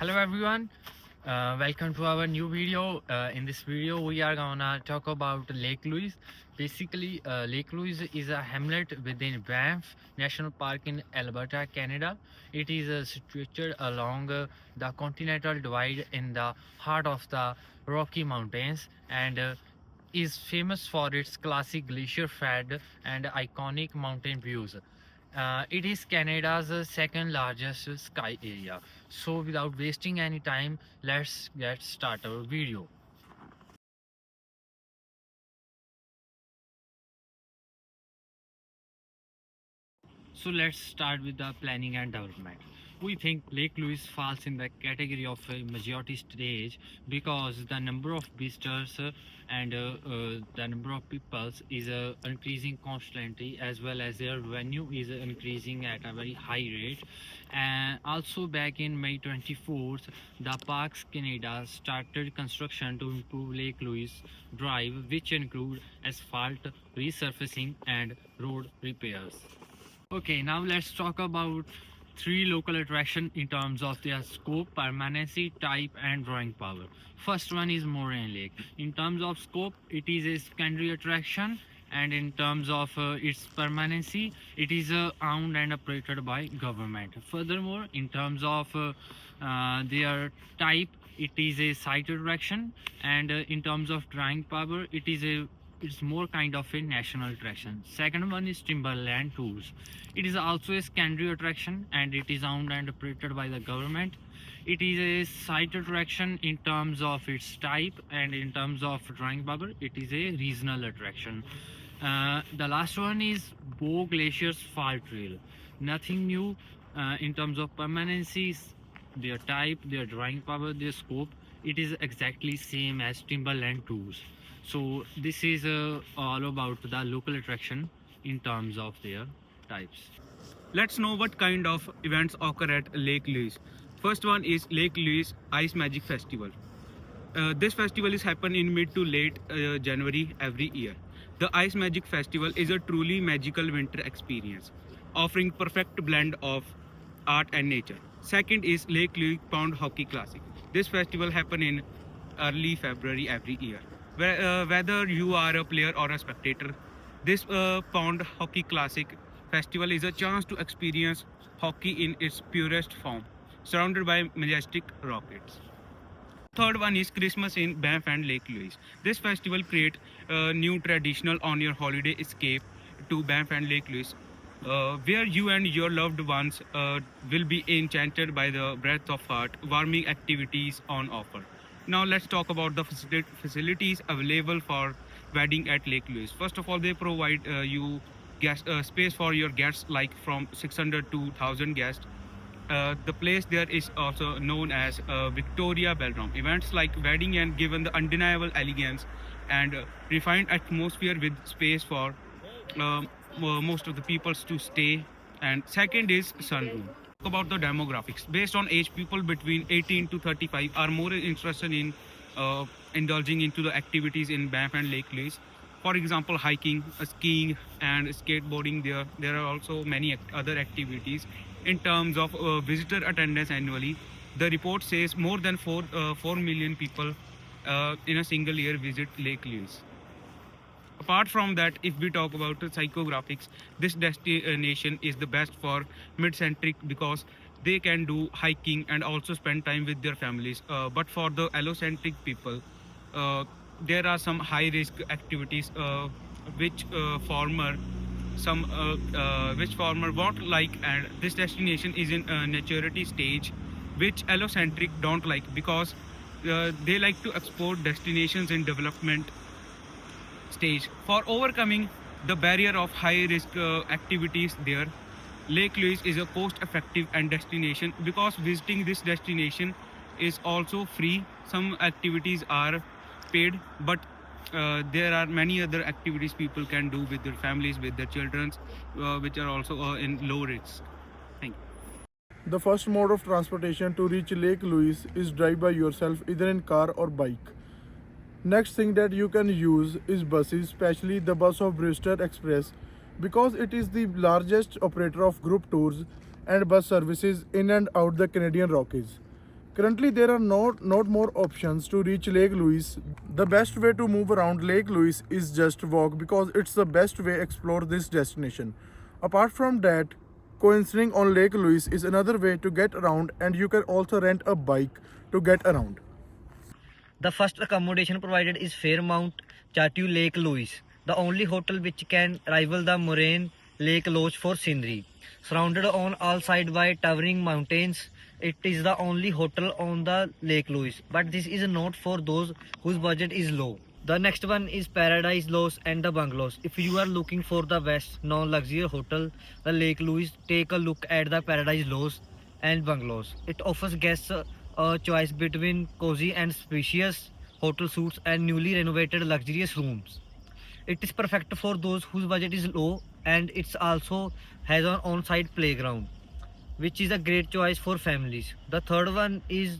Hello everyone, welcome to our new video. In this video we are gonna talk about Lake Louise. Basically, Lake Louise is a hamlet within Banff National Park in Alberta, Canada. It is situated along the Continental Divide in the heart of the Rocky Mountains and is famous for its classic glacier-fed and iconic mountain views. It is Canada's second largest sky area. So without wasting any time, let's get start our video. So let's start with the planning and development. We think Lake Louise falls in the category of a majority stage because the number of visitors and the number of peoples is increasing constantly, as well as their revenue is increasing at a very high rate. And also back in May 24th, the Parks Canada started construction to improve Lake Louise Drive, which include asphalt resurfacing and road repairs. Okay, now let's talk about three local attractions in terms of their scope, permanency, type, and drawing power. First one is Moraine Lake. In terms of scope, it is a secondary attraction, and in terms of its permanency, it is owned and operated by government. Furthermore, in terms of their type, it is a site attraction, and in terms of drawing power, it's more kind of a national attraction. Second one is Timberland Tours. It is also a secondary attraction and it is owned and operated by the government. It is a site attraction in terms of its type, and in terms of drawing power, it is a regional attraction. The last one is Bow Glacier's Fall Trail. Nothing new in terms of permanencies, their type, their drawing power, their scope. It is exactly same as Timberland Tours. So this is all about the local attraction in terms of their types. Let's know what kind of events occur at Lake Louise. First one is Lake Louise Ice Magic Festival. This festival is happen in mid to late January every year. The Ice Magic Festival is a truly magical winter experience, offering perfect blend of art and nature. Second is Lake Louise Pond Hockey Classic. This festival happen in early February every year. Whether you are a player or a spectator, this Pond Hockey Classic festival is a chance to experience hockey in its purest form, surrounded by majestic rockets. Third one is Christmas in Banff and Lake Louise. This festival create a new traditional on your holiday escape to Banff and Lake Louise, where you and your loved ones will be enchanted by the breath of heart, warming activities on offer. Now let's talk about the facilities available for wedding at Lake Louise. First of all, they provide you guest space for your guests, like from 600 to 1,000 guests. The place there is also known as Victoria Ballroom. Events like wedding and given the undeniable elegance and refined atmosphere with space for most of the peoples to stay. And second is sunroom. About the demographics, based on age, people between 18 to 35 are more interested in indulging into the activities in Banff and Lake Louise. For example, hiking, skiing, and skateboarding. There are also many other activities. In terms of visitor attendance annually, the report says more than 4 million people in a single year visit Lake Louise. Apart from that, if we talk about the psychographics, this destination is the best for mid-centric because they can do hiking and also spend time with their families. But for the allocentric people, there are some high-risk activities which farmer won't like, and this destination is in a maturity stage, which allocentric don't like because they like to export destinations in development stage. For overcoming the barrier of high risk activities there, Lake Louise is a cost effective and destination because visiting this destination is also free. Some activities are paid, but there are many other activities people can do with their families, with their children, which are also in low risk. Thank you. The first mode of transportation to reach Lake Louise is drive by yourself, either in car or bike. Next thing that you can use is buses, especially the bus of Brewster Express, because it is the largest operator of group tours and bus services in and out the Canadian Rockies. Currently, there are not more options to reach Lake Louise. The best way to move around Lake Louise is just walk because it's the best way to explore this destination. Apart from that, coinciding on Lake Louise is another way to get around, and you can also rent a bike to get around. The first accommodation provided is Fairmount Chatu Lake Louise, the only hotel which can rival the Moraine Lake Lodge for scenery. Surrounded on all sides by towering mountains, it is the only hotel on the Lake Louise. But this is not for those whose budget is low. The next one is Paradise Lodge and the Bungalows. If you are looking for the best non-luxury hotel, the Lake Louise, take a look at the Paradise Lodge and Bungalows. It offers guests a choice between cozy and spacious hotel suites and newly renovated luxurious rooms. It is perfect for those whose budget is low, and it also has an on-site playground, which is a great choice for families. The third one is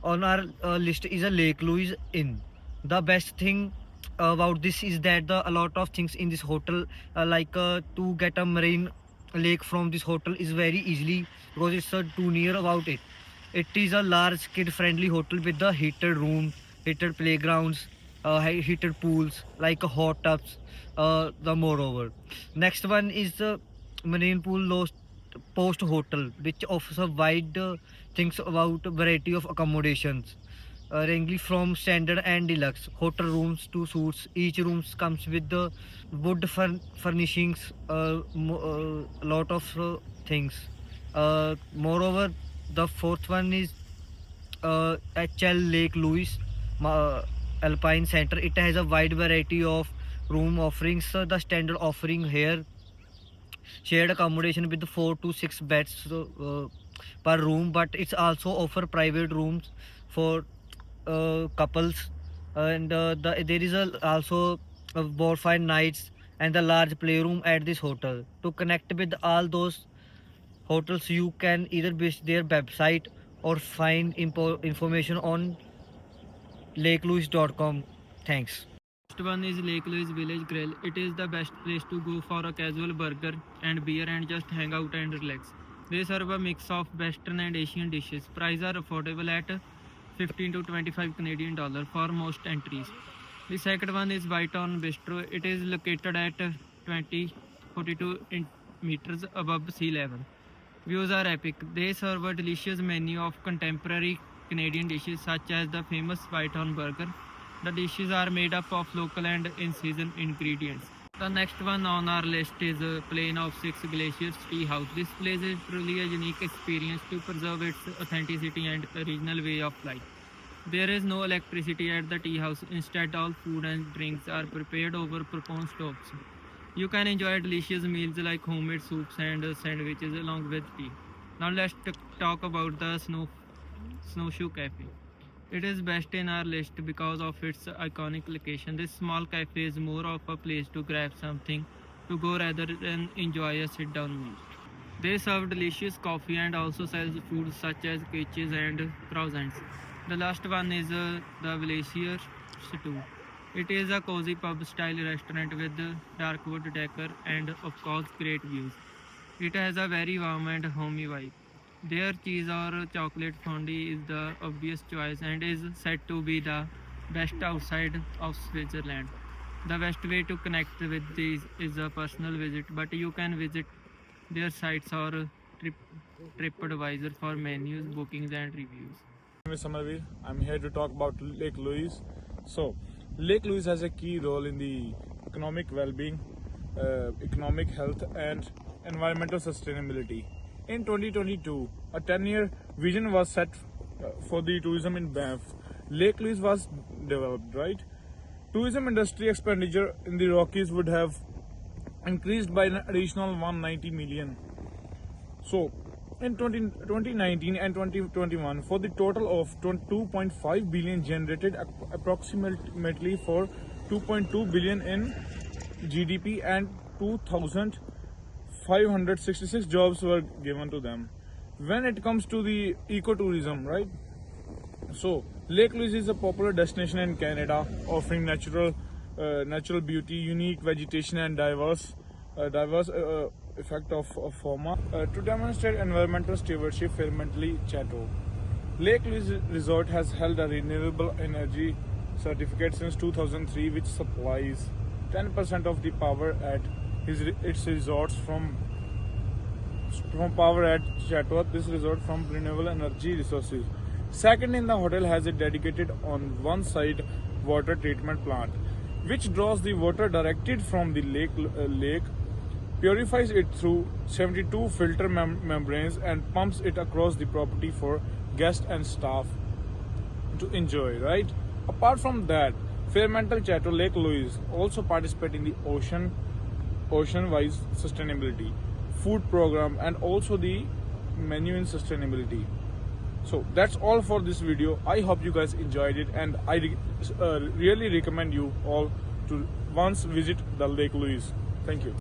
on our list is a Lake Louise Inn. The best thing about this is that a lot of things in this hotel, to get a marine lake from this hotel, is very easily because it's too near about it. It is a large kid-friendly hotel with the heated room, heated playgrounds, heated pools, like hot tubs. The moreover, next one is the Marine Pool Lost Post Hotel, which offers a wide things about a variety of accommodations, ranging from standard and deluxe hotel rooms to suites. Each room comes with the wood furnishings, a lot of things. Moreover, the fourth one is HL Lake Louise Alpine Center. It has a wide variety of room offerings. The standard offering here shared accommodation with 4 to 6 beds per room, but it's also offer private rooms for couples, and there is also bonfire nights and the large playroom at this hotel. To connect with all those hotels, you can either visit their website or find information on lakelouise.com. Thanks. Next one is Lake Louise Village Grill. It is the best place to go for a casual burger and beer and just hang out and relax. They serve a mix of Western and Asian dishes. Prices are affordable at 15 to 25 Canadian dollar for most entries. The second one is Whitehorn Bistro. It is located at 42 meters above sea level. Views are epic. They serve a delicious menu of contemporary Canadian dishes such as the famous Whitehorn burger. The dishes are made up of local and in-season ingredients. The next one on our list is Plain of Six Glaciers Tea House. This place is truly a unique experience to preserve its authenticity and original way of life. There is no electricity at the tea house. Instead, all food and drinks are prepared over propane stoves. You can enjoy delicious meals like homemade soups and sandwiches along with tea. Now let's talk about the Snowshoe Cafe. It is best in our list because of its iconic location. This small cafe is more of a place to grab something to go rather than enjoy a sit-down meal. They serve delicious coffee and also sell food such as quiches and croissants. The last one is the Glacier Stew. It is a cozy pub-style restaurant with dark wood decor and of course great views. It has a very warm and homey vibe. Their cheese or chocolate fondue is the obvious choice and is said to be the best outside of Switzerland. The best way to connect with these is a personal visit, but you can visit their sites or TripAdvisor for menus, bookings, and reviews. My name is Samarveer. I'm here to talk about Lake Louise. So, Lake Louise has a key role in the economic well-being, economic health, and environmental sustainability. In 2022, a 10-year vision was set for the tourism in Banff. Lake Louise was developed, right? Tourism industry expenditure in the Rockies would have increased by an additional 190 million. So, in 2019 and 2021, for the total of 2.5 billion generated approximately for 2.2 billion in GDP and 2,566 jobs were given to them. When it comes to the ecotourism, right? So, Lake Louise is a popular destination in Canada, offering natural beauty, unique vegetation, and diverse effect of fauna. To demonstrate environmental stewardship, Fairmount Chatu. Lake Louise Resort has held a renewable energy certificate since 2003, which supplies 10% of the power at its resorts from power at Chatwat. This resort from renewable energy resources. Second, in the hotel has a dedicated on one side water treatment plant, which draws the water directed from the lake, purifies it through 72 filter membranes, and pumps it across the property for guests and staff to enjoy. Right. Apart from that, Fairmantle Chateau Lake Louise also participate in the ocean-wise sustainability food program and also the menu in sustainability. So that's all for this video. I hope you guys enjoyed it, and I really recommend you all to once visit the Lake Louise. Thank you.